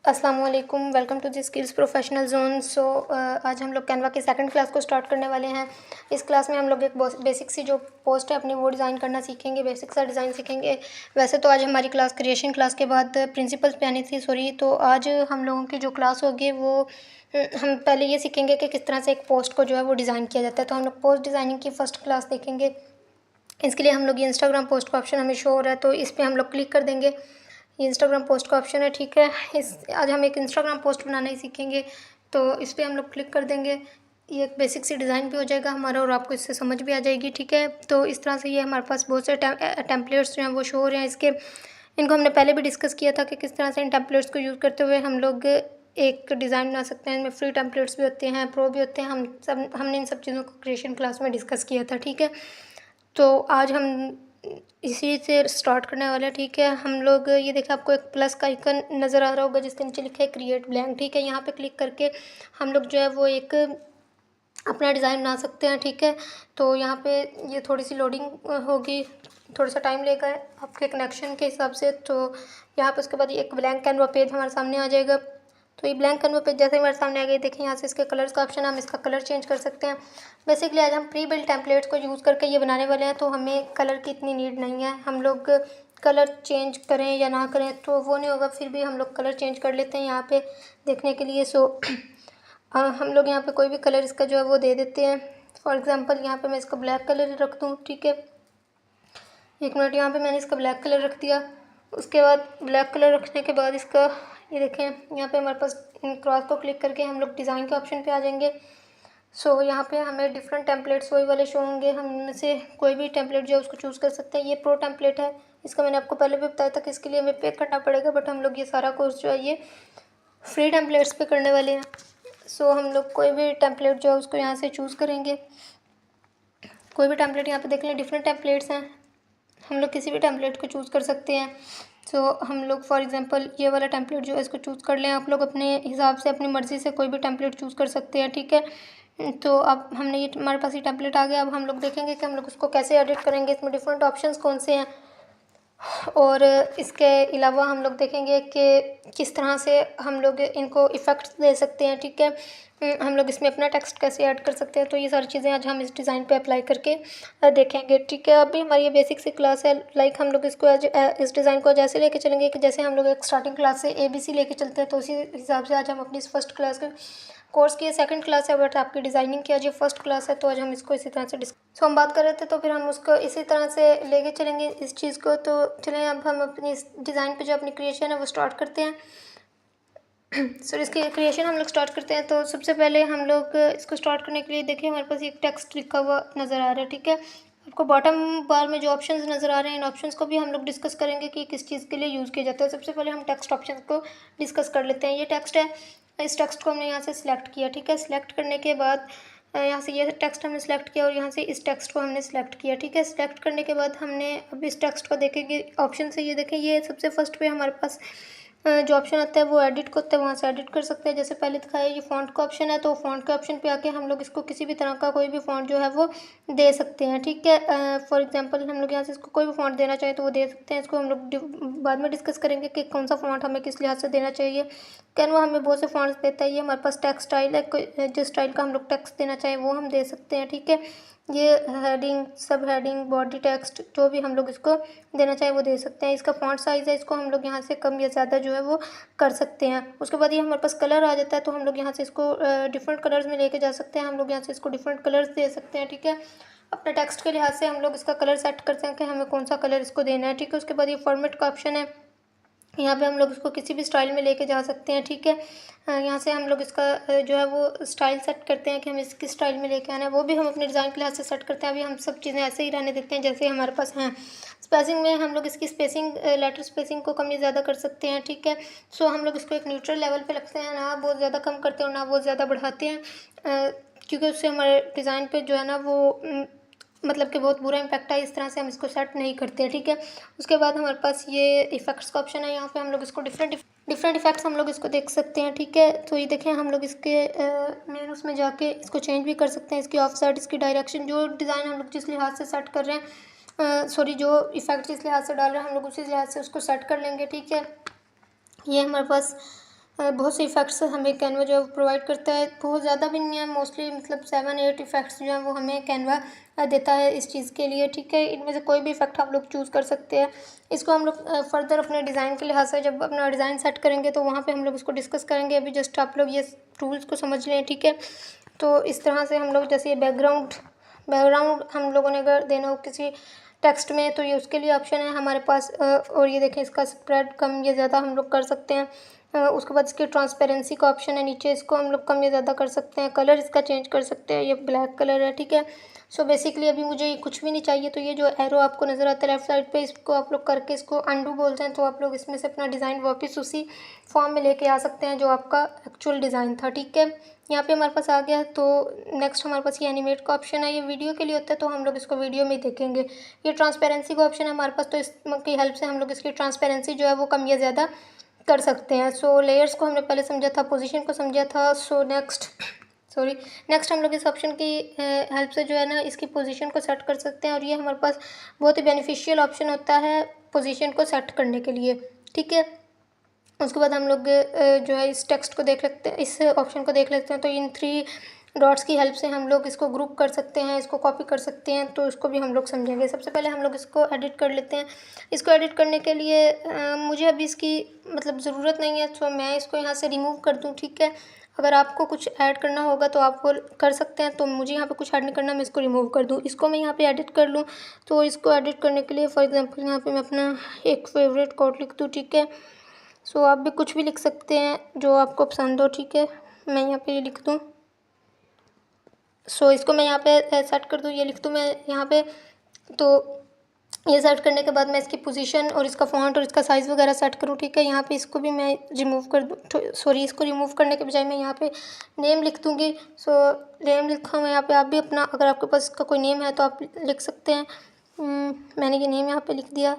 अस्सलाम वालेकुम, welcome to the skills professional zone. आज हम लोग कैनवा की सेकंड क्लास को स्टार्ट करने वाले हैं। इस क्लास में हम लोग एक बेसिक सी जो पोस्ट है अपनी वो डिज़ाइन करना सीखेंगे, बेसिक सा डिज़ाइन सीखेंगे। वैसे तो आज हमारी क्लास क्रिएशन क्लास के बाद प्रिंसिपल्स पे आनी थी, सॉरी। तो आज हम लोगों की जो क्लास होगी वो हम पहले ये सीखेंगे कि किस तरह से एक पोस्ट को जो है वो डिज़ाइन किया जाता है। तो हम लोग पोस्ट डिज़ाइनिंग की फ़र्स्ट क्लास देखेंगे। इसके लिए हम लोग ये इंस्टाग्राम पोस्ट का ऑप्शन हमें शो हो रहा है, तो इस पर हम लोग क्लिक कर देंगे। ये इंस्टाग्राम पोस्ट का ऑप्शन है, ठीक है। आज हम एक इंस्टाग्राम पोस्ट बनाना ही सीखेंगे, तो इस पर हम लोग क्लिक कर देंगे। ये एक बेसिक सी डिज़ाइन भी हो जाएगा हमारा और आपको इससे समझ भी आ जाएगी, ठीक है। तो इस तरह से ये हमारे पास बहुत से टेम्पलेट्स जो हैं वो शो हो रहे हैं इसके। इनको हमने पहले भी डिस्कस किया था कि किस तरह से इन टेम्पलेट्स को यूज़ करते हुए हम लोग एक डिज़ाइन बना सकते हैं। इनमें फ्री टेम्पलेट्स भी होते हैं, प्रो भी होते हैं। हमने इन सब चीज़ों को क्रिएशन क्लास में डिस्कस किया था, ठीक है। तो आज हम इसी से स्टार्ट करने वाले हैं, ठीक है। हम लोग ये देखें, आपको एक प्लस का आइकन नज़र आ रहा होगा जिसके नीचे लिखा है क्रिएट ब्लैंक, ठीक है। यहाँ पे क्लिक करके हम लोग जो है वो एक अपना डिज़ाइन बना सकते हैं, ठीक है। तो यहाँ पे ये थोड़ी सी लोडिंग होगी, थोड़ा सा टाइम लेगा आपके कनेक्शन के हिसाब से। तो यहाँ पे उसके बाद एक ब्लैंक कैनवा पेज हमारे सामने आ जाएगा। तो ये ब्लैंक कैनवा पेज जैसे हमारे सामने आ गए, देखें यहाँ से इसके कलर्स का ऑप्शन है, हम इसका कलर चेंज कर सकते हैं। बेसिकली आज हम प्री बिल्ड टेम्पलेट्स को यूज़ करके ये बनाने वाले हैं, तो हमें कलर की इतनी नीड नहीं है। हम लोग कलर चेंज करें या ना करें तो वो नहीं होगा, फिर भी हम लोग कलर चेंज कर लेते हैं यहाँ पे देखने के लिए। हम लोग यहाँ पे कोई भी कलर इसका जो है वो दे देते हैं। फॉर एग्ज़ाम्पल यहाँ पे मैं इसको ब्लैक कलर रख दूँ, ठीक है। एक मिनट, यहाँ पे मैंने इसका ब्लैक कलर रख दिया। उसके बाद ब्लैक कलर रखने के बाद इसका ये देखें, यहाँ पे हमारे पास क्रॉस को क्लिक करके हम लोग डिज़ाइन के ऑप्शन पे आ जाएंगे। यहाँ पे हमें डिफरेंट टेम्पलेट्स वही वाले शो होंगे। हम इनमें से कोई भी टेम्पलेट जो है उसको चूज़ कर सकते हैं। ये प्रो टेम्पलेट है, इसका मैंने आपको पहले भी बताया था कि इसके लिए हमें पे करना पड़ेगा, बट हम लोग ये सारा कोर्स जो है ये फ्री टेम्पलेट्स पे करने वाले हैं। हम लोग कोई भी टेम्पलेट जो है उसको यहाँ से चूज़ करेंगे। कोई भी टेम्पलेट, यहाँ पे देख लें डिफरेंट टेम्पलेट्स हैं, हम लोग किसी भी टेम्पलेट को चूज़ कर सकते हैं। हम लोग फॉर एग्जांपल ये वाला टेम्पलेट जो है इसको चूज़ कर लें। आप लोग अपने हिसाब से अपनी मर्ज़ी से कोई भी टेम्पलेट चूज़ कर सकते हैं, ठीक है। तो अब हमने ये हमारे पास ये टेम्पलेट आ गया। अब हम लोग देखेंगे कि हम लोग उसको कैसे एडिट करेंगे, इसमें डिफरेंट ऑप्शंस कौन से हैं। और इसके अलावा हम लोग देखेंगे कि किस तरह से हम लोग इनको इफ़ेक्ट्स दे सकते हैं, ठीक है। हम लोग इसमें अपना टेक्स्ट कैसे ऐड कर सकते हैं। तो ये सारी चीज़ें आज हम इस डिज़ाइन पे अप्लाई करके देखेंगे, ठीक है। अभी हमारी ये बेसिक सी क्लास है, लाइक हम लोग इसको इस डिज़ाइन को जैसे लेके चलेंगे कि जैसे हम लोग एक स्टार्टिंग क्लास से ABC लेके चलते हैं, तो उसी हिसाब से आज हम अपनी इस फर्स्ट क्लास के कोर्स की सेकंड क्लास है, बट आपकी डिज़ाइनिंग की आज ये फर्स्ट क्लास है। तो आज हम इसको इसी तरह से हम बात कर रहे थे, तो फिर हम उसको इसी तरह से लेके चलेंगे इस चीज़ को। तो चलें अब हम अपनी इस डिज़ाइन पे जो अपनी क्रिएशन है वो स्टार्ट करते हैं। इसकी क्रिएशन हम लोग स्टार्ट करते हैं। तो सबसे पहले हम लोग इसको स्टार्ट करने के लिए देखिए हमारे पास एक टेक्स्ट लिखा हुआ नज़र आ रहा है, ठीक है। आपको बॉटम बार में जो ऑप्शंस नज़र आ रहे हैं, इन ऑप्शंस को भी हम लोग डिस्कस करेंगे कि किस चीज़ के लिए यूज़ किया जाता है। सबसे पहले हम टेक्स्ट ऑप्शन को डिस्कस कर लेते हैं। ये टेक्स्ट है, इस टेक्स्ट को हमने यहाँ से सिलेक्ट किया, ठीक है। सिलेक्ट करने के बाद यहाँ से ये टेक्स्ट हमने सेलेक्ट किया और यहाँ से इस टेक्स्ट को हमने सेलेक्ट किया, ठीक है। सेलेक्ट करने के बाद हमने अब इस टेक्स्ट को देखेंगे ऑप्शन से। ये देखें, ये सबसे फर्स्ट पे हमारे पास जो ऑप्शन आता है वो एडिट को होता है, वहाँ से एडिट कर सकते हैं। जैसे पहले दिखाया ये फ़ॉन्ट का ऑप्शन है, तो फ़ॉन्ट के ऑप्शन पे आके हम लोग इसको किसी भी तरह का कोई भी फ़ॉन्ट जो है वो दे सकते हैं, ठीक है। फॉर एग्जांपल हम लोग यहाँ से इसको कोई भी फ़ॉन्ट देना चाहें तो वो दे सकते हैं। इसको हम लोग बाद में डिस्कस करेंगे कि कौन सा फ़ॉन्ट हमें किस लिहाज से देना चाहिए। कैनवा हमें बहुत से फ़ॉन्ट्स देता है। ये हमारे पास टेक्स्ट स्टाइल है, कोई जिस स्टाइल का हम लोग टेक्स्ट देना चाहें वो हम दे सकते हैं, ठीक है। ये हेडिंग, सब हेडिंग, बॉडी टेक्स्ट जो भी हम लोग इसको देना चाहें वो दे सकते हैं। इसका फ़ॉन्ट साइज़ है, इसको हम लोग यहाँ से कम या ज़्यादा जो है वो कर सकते हैं। उसके बाद ये हमारे पास कलर आ जाता है, तो हम लोग यहाँ से इसको डिफरेंट कलर्स में लेके जा सकते हैं। हम लोग यहाँ से इसको डिफरेंट कलर्स दे सकते हैं, ठीक है। अपने टेक्स्ट के लिहाज से हम लोग इसका कलर सेट करते हैं कि हमें कौन सा कलर इसको देना है, ठीक है। उसके बाद ये फॉर्मेट का ऑप्शन है, यहाँ पे हम लोग इसको किसी भी स्टाइल में लेके जा सकते हैं, ठीक है। यहाँ से हम लोग इसका जो है वो स्टाइल सेट करते हैं कि हमें किस स्टाइल में लेके आना है, वो भी हम अपने डिज़ाइन के लिहाज से सेट करते हैं। अभी हम सब चीज़ें ऐसे ही रहने देते हैं जैसे हमारे पास हैं। स्पेसिंग में हम लोग इसकी स्पेसिंग, लेटर स्पेसिंग को कम या ज़्यादा कर सकते हैं, ठीक है। हम लोग इसको एक न्यूट्रल लेवल पे रखते हैं, ना बहुत ज़्यादा कम करते हैं और ना बहुत ज़्यादा बढ़ाते हैं, क्योंकि उससे हमारे डिज़ाइन पे जो है ना वो मतलब कि बहुत बुरा इम्पैक्ट है। इस तरह से हम इसको सेट नहीं करते हैं, ठीक है। उसके बाद हमारे पास ये इफ़ेक्ट्स का ऑप्शन है, यहाँ पे हम लोग इसको डिफरेंट इफ़ेक्ट्स हम लोग इसको देख सकते हैं, ठीक है। तो ये देखें, हम लोग इसके मेन उसमें जाके इसको चेंज भी कर सकते हैं। इसकी ऑफ साइड, इसकी डायरेक्शन, जो डिज़ाइन हम लोग जिस लिहाज से सेट कर रहे हैं, जो इफ़ेक्ट जिस लिहाज से डाल रहे हैं हम लोग उसी लिहाज से उसको सेट कर लेंगे, ठीक है। ये हमारे पास बहुत से इफ़ेक्ट्स हमें कैनवा जो है वो प्रोवाइड करता है, बहुत ज़्यादा भी नहीं है, मोस्टली मतलब 7-8 इफ़ेक्ट्स जो हैं वो हमें कैनवा देता है इस चीज़ के लिए, ठीक है। इनमें से कोई भी इफ़ेक्ट हम लोग चूज़ कर सकते हैं। इसको हम लोग फर्दर अपने डिज़ाइन के लिहाज से जब अपना डिज़ाइन सेट करेंगे तो वहाँ पे हम लोग इसको डिस्कस करेंगे। अभी जस्ट आप लोग ये टूल्स को समझ लें, ठीक है। तो इस तरह से हम लोग जैसे ये बैकग्राउंड हम लोगों ने अगर देना हो किसी टेक्स्ट में तो ये उसके लिए ऑप्शन है हमारे पास। और ये देखें इसका स्प्रेड कम या ज़्यादा हम लोग कर सकते हैं। उसके बाद इसकी ट्रांसपेरेंसी का ऑप्शन है नीचे, इसको हम लोग कम या ज़्यादा कर सकते हैं। कलर इसका चेंज कर सकते हैं, ये ब्लैक कलर है, ठीक है। सो बेसिकली अभी मुझे ये कुछ भी नहीं चाहिए, तो ये जो एरो आपको नज़र आता है लेफ्ट साइड पे, इसको आप लोग करके इसको अंडू बोलते हैं, तो आप लोग इसमें से अपना डिज़ाइन वापस उसी फॉर्म में लेके आ सकते हैं जो आपका एक्चुअल डिज़ाइन था, ठीक है। यहाँ पे हमारे पास आ गया। तो नेक्स्ट हमारे पास ये एनिमेट का ऑप्शन है, ये वीडियो के लिए होता है तो हम लोग इसको वीडियो में ही देखेंगे। ये ट्रांसपेरेंसी का ऑप्शन है हमारे पास, तो इसकी हेल्प से हम लोग इसकी ट्रांसपेरेंसी जो है वो कम या ज़्यादा कर सकते हैं। सो लेयर्स को हमने पहले समझा था, पोजीशन को समझा था। सो नेक्स्ट हम लोग इस ऑप्शन की हेल्प से जो है ना इसकी पोजीशन को सेट कर सकते हैं, और ये हमारे पास बहुत ही बेनिफिशियल ऑप्शन होता है पोजीशन को सेट करने के लिए, ठीक है। उसके बाद हम लोग जो है इस टेक्स्ट को देख लेते हैं, इस ऑप्शन को देख लेते हैं। तो इन 3 डॉट्स की हेल्प से हम लोग इसको ग्रुप कर सकते हैं, इसको कॉपी कर सकते हैं, तो इसको भी हम लोग समझेंगे। सबसे पहले हम लोग इसको एडिट कर लेते हैं। इसको एडिट करने के लिए मुझे अभी इसकी मतलब ज़रूरत नहीं है, तो मैं इसको यहाँ से रिमूव कर दूँ, ठीक है। अगर आपको कुछ ऐड करना होगा तो आप वो कर सकते हैं, तो मुझे यहाँ पे कुछ ऐड नहीं करना, मैं इसको रिमूव कर दूँ। इसको मैं यहाँ पे एडिट कर लूँ, तो इसको एडिट करने के लिए फॉर एग्जांपल यहाँ पे मैं अपना एक फेवरेट कोट लिख दूँ, ठीक है। सो आप भी कुछ भी लिख सकते हैं जो आपको पसंद हो, ठीक है। मैं यहाँ पे ये लिख दूँ। सो इसको मैं यहाँ पे सेट कर दूँ, ये लिख दूँ मैं यहाँ पे। तो ये सेट करने के बाद मैं इसकी पोजीशन और इसका फ़ॉन्ट और इसका साइज़ वगैरह सेट करूँ, ठीक है। यहाँ पे इसको भी मैं रिमूव कर दूँ, सॉरी इसको रिमूव करने के बजाय मैं यहाँ पे नेम लिख दूँगी। सो नेम लिखा हूँ यहाँ पे, आप भी अपना अगर आपके पास इसका कोई नेम है तो आप लिख सकते हैं। मैंने ये नेम यहाँ पे लिख दिया।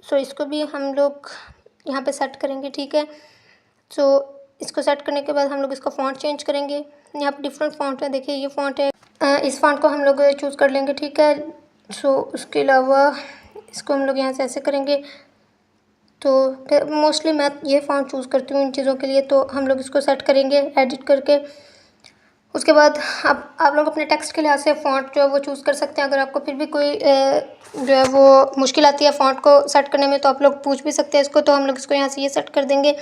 सो इसको भी हम लोग यहाँ पे सेट करेंगे, ठीक है। सो इसको सेट करने के बाद हम लोग इसका फ़ॉन्ट चेंज करेंगे। यहाँ पे डिफरेंट फ़ॉन्ट है, देखिए ये फ़ॉन्ट है। इस फ़ॉन्ट को हम लोग चूज़ कर लेंगे, ठीक है। सो उसके अलावा इसको हम लोग यहाँ से ऐसे करेंगे। तो मोस्टली मैं ये फ़ॉन्ट चूज़ करती हूँ इन चीज़ों के लिए, तो हम लोग इसको सेट करेंगे एडिट करके। उसके बाद आप लोग अपने टेक्स्ट के लिहाज से फ़ॉन्ट जो है वो चूज़ कर सकते हैं। अगर आपको फिर भी कोई जो है वो मुश्किल आती है फ़ॉन्ट को सेट करने में, तो आप लोग पूछ भी सकते हैं इसको। तो हम लोग इसको यहाँ से ये सेट कर देंगे।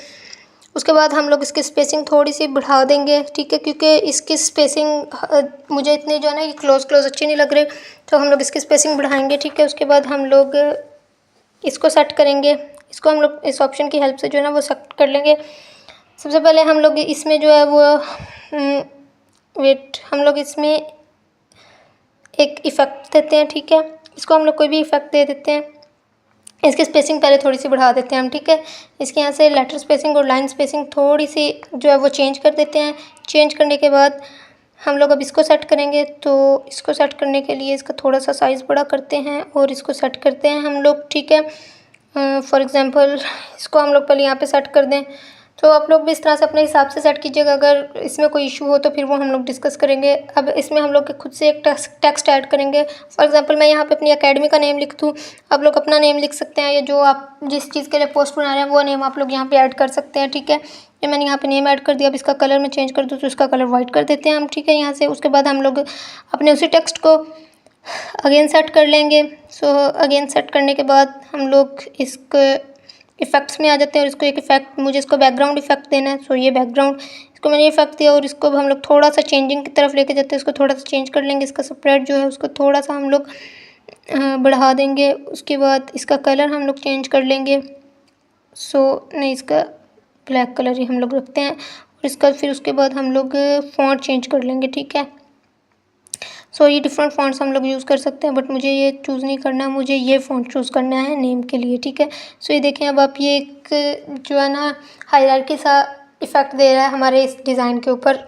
उसके बाद हम लोग इसकी स्पेसिंग थोड़ी सी बढ़ा देंगे, ठीक है, क्योंकि इसकी स्पेसिंग मुझे इतनी जो है ना ये क्लोज अच्छी नहीं लग रही, तो हम लोग इसकी स्पेसिंग बढ़ाएंगे, ठीक है। उसके बाद हम लोग इसको सेट करेंगे। इसको हम लोग इस ऑप्शन की हेल्प से जो है ना वो सेट कर लेंगे। सबसे पहले हम लोग इसमें जो है वो हम लोग इसमें एक इफ़ेक्ट देते हैं, ठीक है। इसको हम लोग कोई भी इफ़ेक्ट दे देते हैं। इसकी स्पेसिंग पहले थोड़ी सी बढ़ा देते हैं हम, ठीक है। इसके यहाँ से लेटर स्पेसिंग और लाइन स्पेसिंग थोड़ी सी जो है वो चेंज कर देते हैं। चेंज करने के बाद हम लोग अब इसको सेट करेंगे। तो इसको सेट करने के लिए इसका थोड़ा सा साइज़ बड़ा करते हैं और इसको सेट करते हैं हम लोग, ठीक है। फॉर एग्ज़ाम्पल इसको हम लोग पहले यहाँ पे सेट कर दें। तो आप लोग भी इस तरह से अपने हिसाब से सेट कीजिएगा। अगर इसमें कोई इशू हो तो फिर वो हम लोग डिस्कस करेंगे। अब इसमें हम लोग खुद से एक टेक्स्ट ऐड करेंगे। फॉर एग्जांपल मैं यहाँ पे अपनी एकेडमी का नेम लिख दूँ, आप लोग अपना नेम लिख सकते हैं, या जो आप जिस चीज़ के लिए पोस्ट बना रहे हैं वो नेम आप लोग यहाँ पे ऐड कर सकते हैं, ठीक है। ये मैंने यहाँ पे नेम ऐड कर दिया। अब इसका कलर मैं चेंज कर दूँ तो इसका कलर वाइट कर देते हैं हम, ठीक है, यहाँ से। उसके बाद हम लोग अपने उसी टेक्स्ट को अगेन सेट कर लेंगे। सो अगेन सेट करने के बाद हम लोग इसको इफ़ेक्ट्स में आ जाते हैं, और इसको एक इफ़ेक्ट, मुझे इसको बैकग्राउंड इफ़ेक्ट देना है। सो ये बैकग्राउंड, इसको मैंने इफ़ेक्ट दिया, और इसको हम लोग थोड़ा सा चेंजिंग की तरफ लेके जाते हैं। इसको थोड़ा सा चेंज कर लेंगे। इसका स्प्रेड जो है उसको थोड़ा सा हम लोग बढ़ा देंगे। उसके बाद इसका कलर हम लोग चेंज कर लेंगे। सो नहीं, इसका ब्लैक कलर ही हम लोग रखते हैं। और इसका फिर उसके बाद हम लोग फ़ॉन्ट चेंज कर लेंगे, ठीक है। सो ये डिफरेंट फ़ॉन्ट्स हम लोग यूज़ कर सकते हैं, बट मुझे ये चूज़ नहीं करना, मुझे ये फ़ॉन्ट चूज़ करना है नेम के लिए, ठीक है। सो ये देखें, अब आप ये एक जो है ना हायरार्की सा इफ़ेक्ट दे रहा है हमारे इस डिज़ाइन के ऊपर,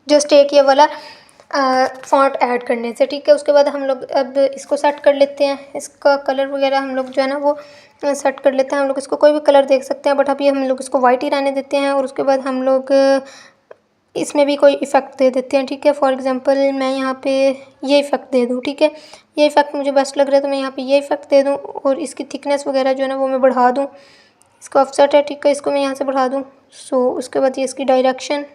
जस्ट एक ये वाला फ़ॉन्ट ऐड करने से, ठीक है। उसके बाद हम लोग अब इसको सेट कर लेते हैं। इसका कलर वगैरह हम लोग जो है ना वो सेट कर लेते हैं। हम लोग इसको कोई भी कलर देख सकते हैं, बट अभी हम लोग इसको वाइट ही रहने देते हैं। और उसके बाद हम लोग इसमें भी कोई इफ़ेक्ट दे देते हैं, ठीक है। फॉर एग्जांपल मैं यहाँ पे ये इफ़ेक्ट दे दूँ, ठीक है। ये इफ़ेक्ट मुझे बेस्ट लग रहा है, तो मैं यहाँ पे ये इफ़ेक्ट दे दूँ, और इसकी थिकनेस वगैरह जो है ना वो मैं बढ़ा दूँ। इसका ऑफसेट है, ठीक है, इसको मैं यहाँ से बढ़ा दूँ। सो उसके बाद ये इसकी डायरेक्शन,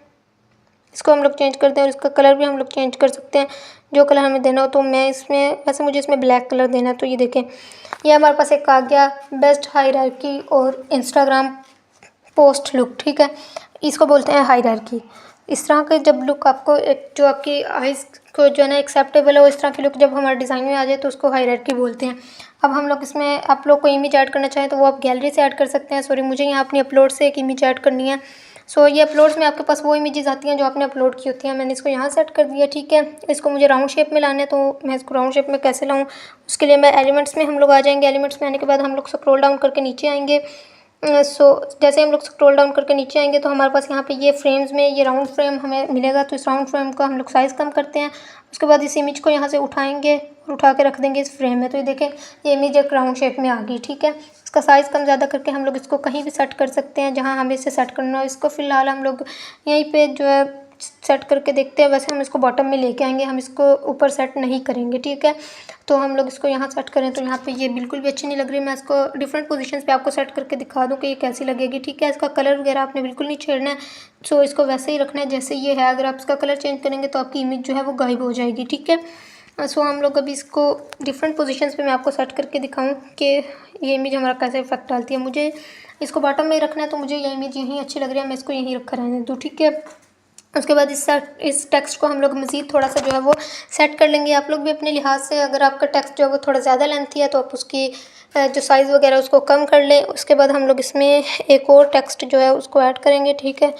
इसको हम लोग चेंज करते हैं और इसका कलर भी हम लोग चेंज कर सकते हैं, जो कलर हमें देना हो। तो मैं इसमें, वैसे मुझे इसमें ब्लैक कलर देना है। तो ये देखें, ये हमारे पास एक आ गया बेस्ट हायरार्की और इंस्टाग्राम पोस्ट लुक, ठीक है। इसको बोलते हैं हायरार्की। इस तरह के जब लुक आपको एक जो आपकी आइज़ को जो है ना एक्सेप्टेबल है, इस तरह की लुक जब हमारे डिज़ाइन में आ जाए तो उसको हायरार्की बोलते हैं। अब हम लोग इसमें, आप लोग कोई इमेज ऐड करना चाहें तो वो आप गैलरी से ऐड कर सकते हैं। सॉरी, मुझे यहाँ अपनी अपलोड से एक इमेज ऐड करनी है। सो ये अपलोड्स में आपके पास वो इमेजेस आती हैं जो आपने अपलोड की होती हैं। मैंने इसको यहाँ सेट कर दिया, ठीक है। इसको मुझे राउंड शेप में लाना है, तो मैं इसको राउंड शेप में कैसे लाऊँ, उसके लिए मैं एलिमेंट्स में हम लोग आ जाएंगे। एलिमेंट्स में आने के बाद हम लोग स्क्रॉल डाउन करके नीचे आएंगे। सो जैसे हम लोग स्क्रॉल डाउन करके नीचे आएंगे तो हमारे पास यहाँ पे ये फ्रेम्स में ये राउंड फ्रेम हमें मिलेगा। तो इस राउंड फ्रेम का हम लोग साइज़ कम करते हैं। उसके बाद इस इमेज को यहाँ से उठाएंगे और उठा के रख देंगे इस फ्रेम में। तो ये देखें, ये इमेज एक राउंड शेप में आ गई, ठीक है। इसका साइज़ कम ज़्यादा करके हम लोग इसको कहीं भी सेट कर सकते हैं जहाँ हमें इसे सेट करना हो। इसको फ़िलहाल हम लोग यहीं पे जो है सेट करके देखते हैं। वैसे हम इसको बॉटम में लेके आएंगे, हम इसको ऊपर सेट नहीं करेंगे, ठीक है। तो हम लोग इसको यहाँ सेट करें तो यहाँ पे ये बिल्कुल भी अच्छी नहीं लग रही। मैं इसको डिफरेंट पोजीशंस पे आपको सेट करके दिखा दूँ कि ये कैसी लगेगी, ठीक है। इसका कलर वगैरह आपने बिल्कुल नहीं छेड़ना है। सो इसको वैसे ही रखना है जैसे ये है। अगर आप इसका कलर चेंज करेंगे तो आपकी इमेज जो है वो गायब हो जाएगी, ठीक है। सो हम लोग अभी इसको डिफरेंट पोजीशंस पे मैं आपको सेट करके दिखाऊं कि ये इमेज हमारा कैसे इफेक्ट डालती है। मुझे इसको बॉटम में ही रखना है, तो मुझे ये इमेज यहीं अच्छी लग रही है, मैं इसको यहीं रखा रहने दूँ, ठीक है। उसके बाद इस टेक्स्ट को हम लोग मज़ीद थोड़ा सा जो है वो सेट कर लेंगे। आप लोग भी अपने लिहाज से, अगर आपका टेक्स्ट जो है वो थोड़ा ज़्यादा लेंथी है तो आप उसकी जो साइज़ वगैरह उसको कम कर लें। उसके बाद हम लोग इसमें एक और टेक्स्ट जो है उसको ऐड करेंगे, ठीक है।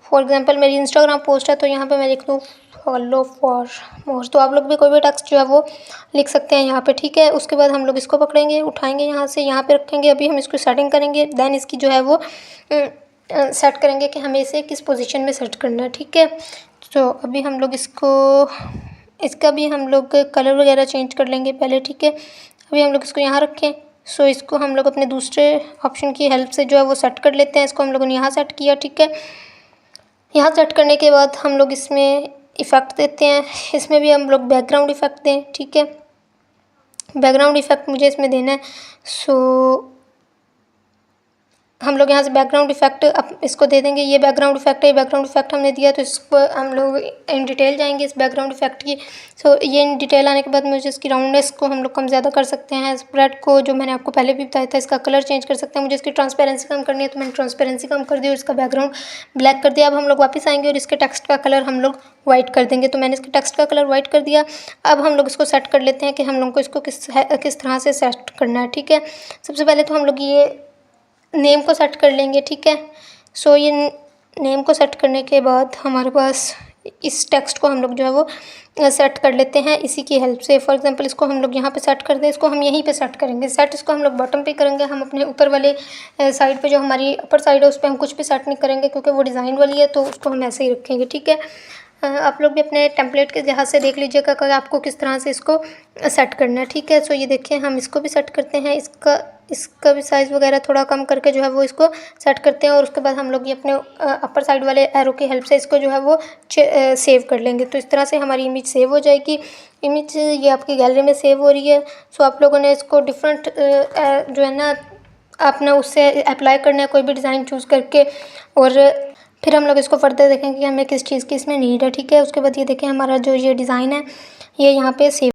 फॉर एग्जांपल मेरी इंस्टाग्राम पोस्ट है तो यहाँ पे मैं लिख दूँ फॉलो फॉर मोर। तो आप लोग भी कोई भी टेक्स्ट जो है वो लिख सकते हैं यहाँ पे, ठीक है। उसके बाद हम लोग इसको पकड़ेंगे, उठाएंगे यहाँ से, यहाँ पे रखेंगे। अभी हम इसको सेटिंग करेंगे, देन इसकी जो है वो सेट करेंगे कि हमें इसे किस पोजीशन में सेट करना है, ठीक है। तो अभी हम लोग इसका भी हम लोग कलर वगैरह चेंज कर लेंगे पहले, ठीक है। अभी हम लोग इसको यहाँ रखें। सो इसको हम लोग अपने दूसरे ऑप्शन की हेल्प से जो है वो सेट कर लेते हैं। इसको हम लोगों ने यहाँ सेट किया, ठीक है। यहाँ सेट करने के बाद हम लोग इसमें इफ़ेक्ट देते हैं। इसमें भी हम लोग बैकग्राउंड इफ़ेक्ट दें, ठीक है। बैकग्राउंड इफ़ेक्ट मुझे इसमें देना है। सो हम लोग यहाँ से बैकग्राउंड इफेक्ट अब इसको दे देंगे। ये बैकग्राउंड इफेक्ट है, ये बैकग्राउंड इफेक्ट हमने दिया तो इसको हम लोग इन डिटेल जाएंगे इस बैकग्राउंड इफेक्ट की। सो ये इन डिटेल आने के बाद मुझे इसकी राउंडनेस को हम लोग कम ज़्यादा कर सकते हैं। स्प्रेड को जो मैंने आपको पहले भी बताया था, इसका कलर चेंज कर सकते हैं। मुझे इसकी ट्रांसपेरेंसी कम करनी है तो मैंने ट्रांसपेरेंसी कम कर दी और इसका बैकग्राउंड ब्लैक कर दिया। अब हम लोग वापस आएंगे और इसके टेक्स्ट का कलर हम लोग वाइट कर देंगे। तो मैंने इसके टेक्स्ट का कलर वाइट कर दिया। अब हम लोग इसको सेट कर लेते हैं कि हम लोग को इसको किस तरह से सेट करना है, ठीक है। सबसे पहले तो हम लोग ये नेम को सेट कर लेंगे, ठीक है। सो ये नेम को सेट करने के बाद हमारे पास इस टेक्स्ट को हम लोग जो है वो सेट कर लेते हैं इसी की हेल्प से। फॉर एग्जांपल इसको हम लोग यहाँ पे सेट कर दें, इसको हम यहीं पे सेट करेंगे। सेट इसको हम लोग बॉटम पे करेंगे। हम अपने ऊपर वाले साइड पे जो हमारी अपर साइड है उस पर हम कुछ भी सेट नहीं करेंगे क्योंकि वो डिज़ाइन वाली है, तो उसको हम ऐसे ही रखेंगे, ठीक है। आप लोग भी अपने टेम्पलेट के लिहाज से देख लीजिएगा कि आपको किस तरह से इसको सेट करना है, ठीक है। सो ये देखिए, हम इसको भी सेट करते हैं। इसका भी साइज़ वगैरह थोड़ा कम करके जो है वो इसको सेट करते हैं और उसके बाद हम लोग ये अपने अपर साइड वाले एरो की हेल्प से इसको जो है वो सेव कर लेंगे। तो इस तरह से हमारी इमेज सेव हो जाएगी। इमेज ये आपकी गैलरी में सेव हो रही है। सो आप लोगों ने इसको डिफरेंट जो है ना अपना उससे अप्लाई करना है कोई भी डिज़ाइन चूज़ करके, और फिर हम लोग इसको फर्दर देखेंगे कि हमें किस चीज़ की इसमें नीड है, ठीक है। उसके बाद ये देखें, हमारा जो ये डिज़ाइन है ये यहाँ पे सेव